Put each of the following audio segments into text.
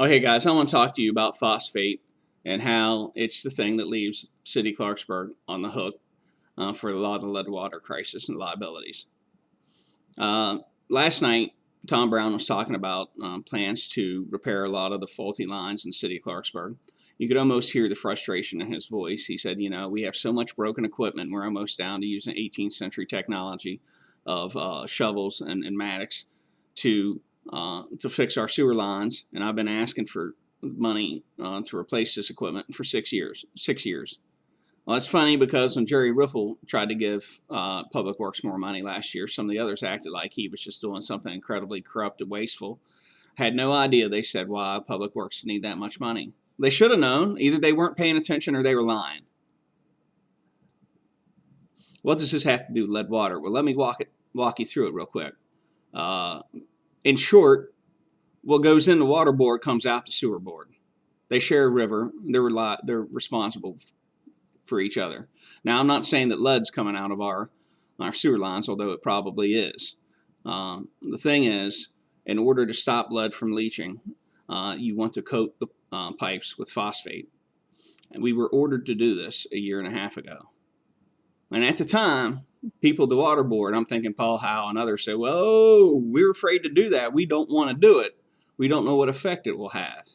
Oh, hey guys, I want to talk to you about phosphate and how it's the thing that leaves City of Clarksburg on the hook for a lot of the lead water crisis and liabilities. Last night, Tom Brown was talking about plans to repair a lot of the faulty lines in City of Clarksburg. You could almost hear the frustration in his voice. He said, we have so much broken equipment, we're almost down to using 18th century technology of shovels and mattocks to fix our sewer lines, and I've been asking for money to replace this equipment for 6 years. 6 years. Well, it's funny because when Jerry Riffle tried to give Public Works more money last year, some of the others acted like he was just doing something incredibly corrupt and wasteful. Had no idea, they said, why Public Works need that much money. They should have known. Either they weren't paying attention or they were lying. What does this have to do with lead water? Well, let me walk you through it real quick. In short, what goes in the water board comes out the sewer board. They share a river. They're responsible for each other. Now, I'm not saying that lead's coming out of our sewer lines, although it probably is. The thing is, in order to stop lead from leaching, you want to coat the pipes with phosphate. And we were ordered to do this a year and a half ago. And at the time, people at the water board, I'm thinking Paul Howe and others said, well, we're afraid to do that. We don't want to do it. We don't know what effect it will have.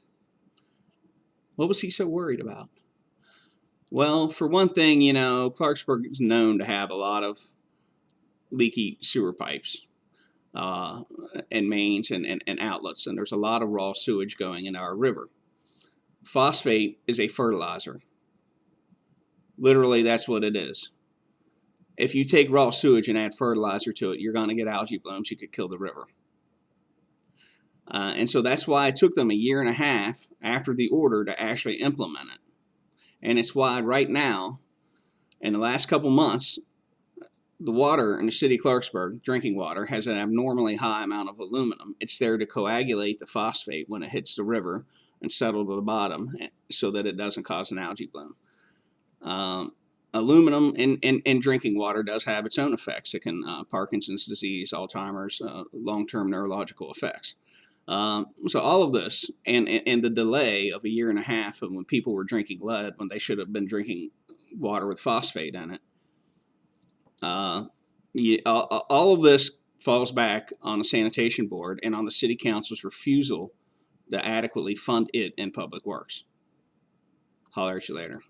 What was he so worried about? Well, for one thing, Clarksburg is known to have a lot of leaky sewer pipes and mains and outlets, and there's a lot of raw sewage going into our river. Phosphate is a fertilizer. Literally, that's what it is. If you take raw sewage and add fertilizer to it, you're going to get algae blooms. You could kill the river. And so that's why it took them a year and a half after the order to actually implement it. And it's why right now, in the last couple months, the water in the city of Clarksburg, drinking water, has an abnormally high amount of aluminum. It's there to coagulate the phosphate when it hits the river and settle to the bottom so that it doesn't cause an algae bloom. Aluminum in drinking water does have its own effects. It can Parkinson's disease, Alzheimer's, long-term neurological effects. So all of this and the delay of a year and a half of when people were drinking lead when they should have been drinking water with phosphate in it, all of this falls back on the sanitation board and on the city council's refusal to adequately fund it in Public Works. Holler at you later.